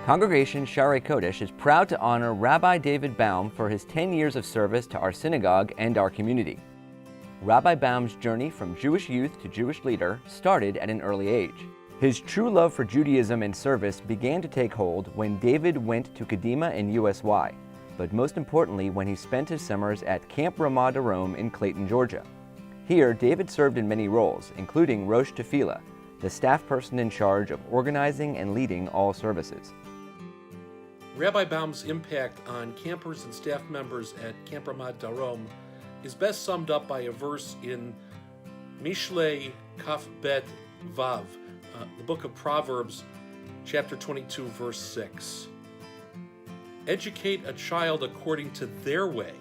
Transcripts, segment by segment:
Congregation Shaarei Kodesh is proud to honor Rabbi David Baum for his 10 years of service to our synagogue and our community. Rabbi Baum's journey from Jewish youth to Jewish leader started at an early age. His true love for Judaism and service began to take hold when David went to Kadima and USY, but most importantly when he spent his summers at Camp Ramah Darom in Clayton, Georgia. Here, David served in many roles, including Rosh Tefillah, the staff person in charge of organizing and leading all services. Rabbi Baum's impact on campers and staff members at Camp Ramah Darom is best summed up by a verse in Mishlei Kaf Bet Vav, the book of Proverbs, chapter 22, verse 6. Educate a child according to their way,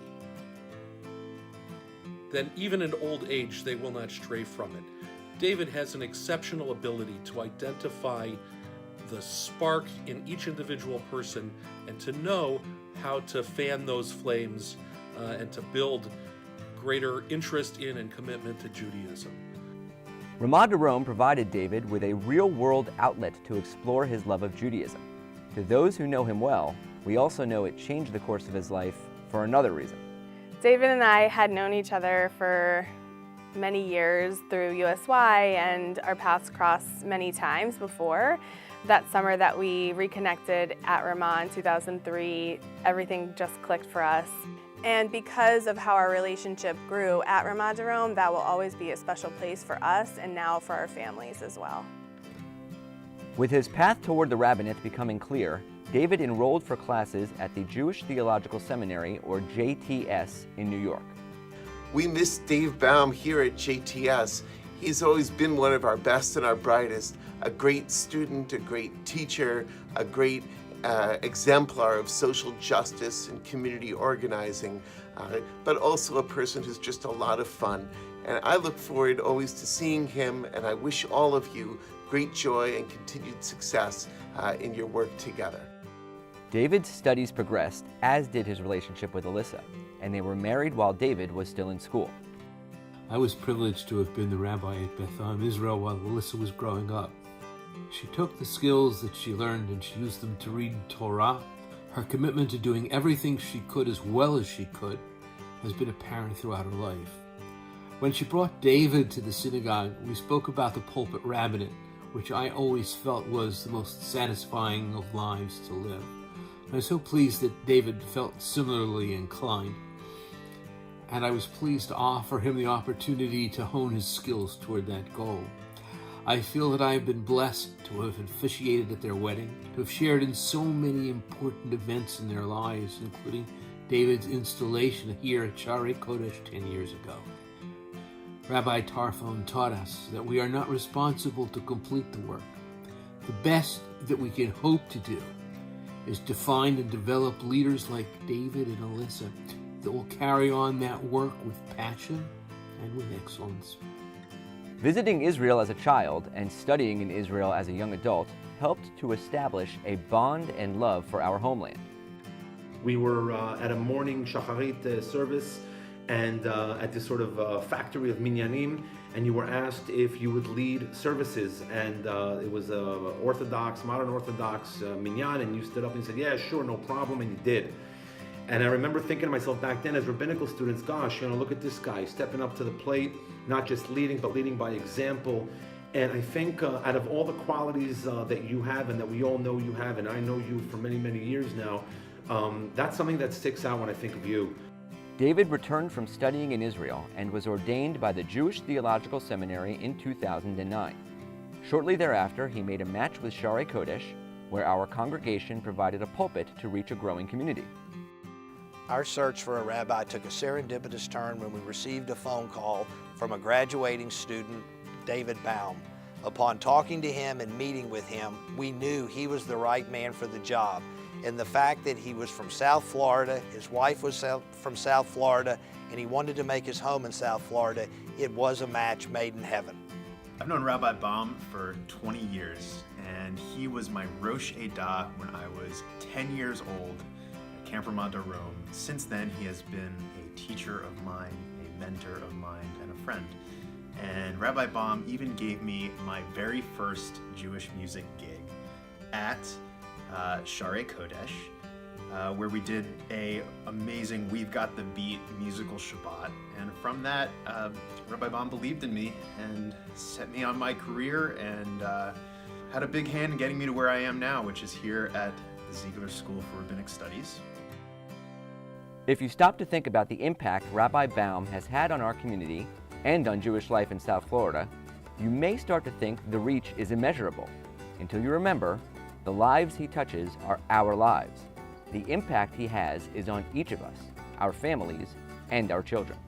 then even in old age they will not stray from it. David has an exceptional ability to identify the spark in each individual person and to know how to fan those flames and to build greater interest in and commitment to Judaism. Ramah Darom provided David with a real-world outlet to explore his love of Judaism. To those who know him well, we also know it changed the course of his life for another reason. David and I had known each other for many years through USY, and our paths crossed many times before. That summer that we reconnected at Ramah in 2003, everything just clicked for us. And because of how our relationship grew at Ramah Darom, that will always be a special place for us and now for our families as well. With his path toward the rabbinate becoming clear, David enrolled for classes at the Jewish Theological Seminary, or JTS, in New York. We miss Dave Baum here at JTS. He's always been one of our best and our brightest, a great student, a great teacher, a great exemplar of social justice and community organizing, but also a person who's just a lot of fun. And I look forward always to seeing him, and I wish all of you great joy and continued success in your work together. David's studies progressed, as did his relationship with Alyssa, and they were married while David was still in school. I was privileged to have been the rabbi at Beth Am, Israel, while Alyssa was growing up. She took the skills that she learned and she used them to read Torah. Her commitment to doing everything she could as well as she could has been apparent throughout her life. When she brought David to the synagogue, we spoke about the pulpit rabbinate, which I always felt was the most satisfying of lives to live. I was so pleased that David felt similarly inclined, and I was pleased to offer him the opportunity to hone his skills toward that goal. I feel that I have been blessed to have officiated at their wedding, to have shared in so many important events in their lives, including David's installation here at Shaarei Kodesh 10 years ago. Rabbi Tarfon taught us that we are not responsible to complete the work. The best that we can hope to do is to find and develop leaders like David and Alyssa that will carry on that work with passion and with excellence. Visiting Israel as a child and studying in Israel as a young adult helped to establish a bond and love for our homeland. We were at a morning Shaarei service and at this sort of factory of minyanim, and you were asked if you would lead services, and it was Orthodox, modern Orthodox minyan, and you stood up and said, yeah, sure, no problem, and you did. And I remember thinking to myself back then as rabbinical students, gosh, look at this guy stepping up to the plate, not just leading, but leading by example. And I think out of all the qualities that you have and that we all know you have, and I know you for many, many years now, that's something that sticks out when I think of you. David returned from studying in Israel and was ordained by the Jewish Theological Seminary in 2009. Shortly thereafter, he made a match with Shaarei Kodesh, where our congregation provided a pulpit to reach a growing community. Our search for a rabbi took a serendipitous turn when we received a phone call from a graduating student, David Baum. Upon talking to him and meeting with him, we knew he was the right man for the job. And the fact that he was from South Florida, his wife was from South Florida, and he wanted to make his home in South Florida, it was a match made in heaven. I've known Rabbi Baum for 20 years, and he was my Rosh Edah when I was 10 years old at Camp Ramah Darom. Since then, he has been a teacher of mine, a mentor of mine, and a friend. And Rabbi Baum even gave me my very first Jewish music gig at Shaarei Kodesh, where we did a amazing We've Got the Beat musical Shabbat. And from that, Rabbi Baum believed in me and set me on my career and had a big hand in getting me to where I am now, which is here at the Ziegler School for Rabbinic Studies. If you stop to think about the impact Rabbi Baum has had on our community and on Jewish life in South Florida, you may start to think the reach is immeasurable, until you remember the lives he touches are our lives. The impact he has is on each of us, our families, and our children.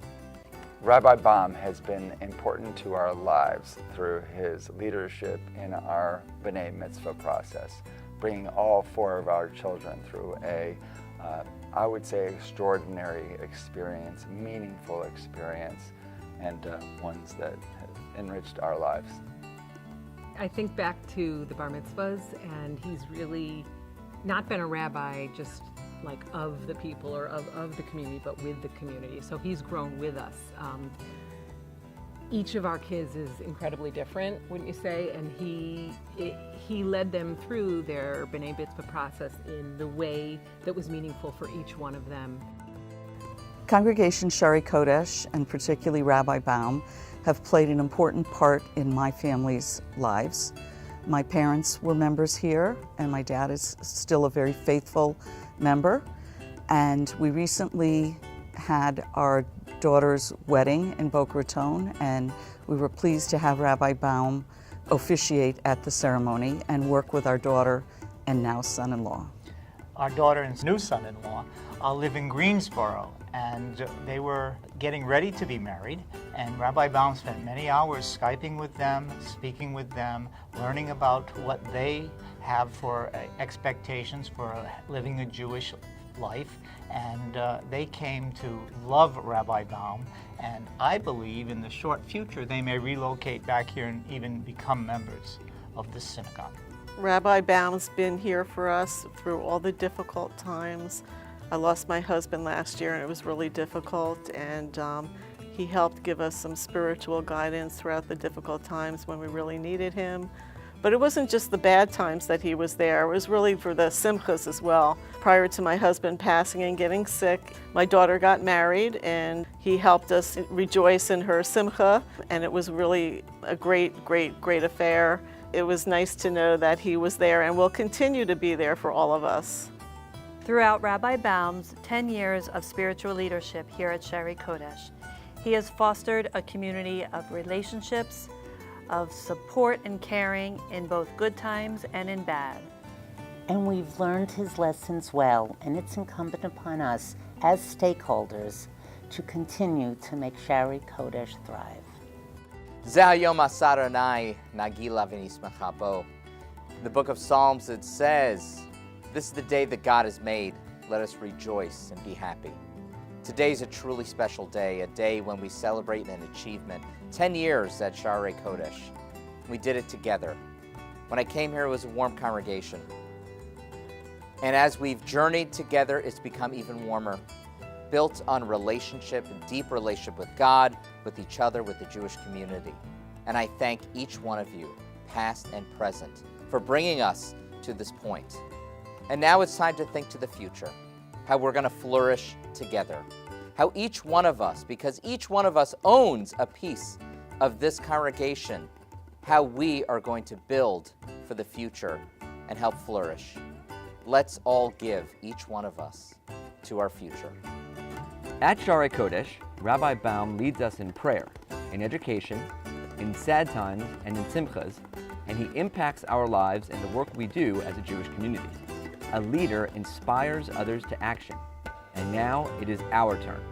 Rabbi Baum has been important to our lives through his leadership in our B'nai Mitzvah process, bringing all 4 of our children through a, I would say, extraordinary experience, meaningful experience, and ones that have enriched our lives. I think back to the bar mitzvahs, and he's really not been a rabbi just like of the people or of the community, but with the community. So he's grown with us. Each of our kids is incredibly different, wouldn't you say? And he led them through their B'nai Mitzvah process in the way that was meaningful for each one of them. Congregation Shaarei Kodesh, and particularly Rabbi Baum, have played an important part in my family's lives. My parents were members here, and my dad is still a very faithful member. And we recently had our daughter's wedding in Boca Raton, and we were pleased to have Rabbi Baum officiate at the ceremony and work with our daughter and now son-in-law. Our daughter and new son-in-law live in Greensboro, and they were getting ready to be married, and Rabbi Baum spent many hours Skyping with them, speaking with them, learning about what they have for expectations for living a Jewish life, and they came to love Rabbi Baum, and I believe in the short future they may relocate back here and even become members of the synagogue. Rabbi Baum's been here for us through all the difficult times. I lost my husband last year and it was really difficult, and he helped give us some spiritual guidance throughout the difficult times when we really needed him. But it wasn't just the bad times that he was there, it was really for the simchas as well. Prior to my husband passing and getting sick, my daughter got married and he helped us rejoice in her simcha, and it was really a great affair. It was nice to know that he was there and will continue to be there for all of us. Throughout Rabbi Baum's 10 years of spiritual leadership here at Shaarei Kodesh, he has fostered a community of relationships, of support and caring in both good times and in bad. And we've learned his lessons well, and it's incumbent upon us as stakeholders to continue to make Shaarei Kodesh thrive. In the book of Psalms it says, "This is the day that God has made. Let us rejoice and be happy." Today's a truly special day, a day when we celebrate an achievement. 10 years at Shaarei Kodesh. We did it together. When I came here, it was a warm congregation. And as we've journeyed together, it's become even warmer, built on relationship, a deep relationship with God, with each other, with the Jewish community. And I thank each one of you, past and present, for bringing us to this point. And now it's time to think to the future, how we're going to flourish together. How each one of us, because each one of us owns a piece of this congregation, how we are going to build for the future and help flourish. Let's all give, each one of us, to our future. At Shaarei Kodesh, Rabbi Baum leads us in prayer, in education, in sad times, and in simchas, and he impacts our lives and the work we do as a Jewish community. A leader inspires others to action. And now it is our turn.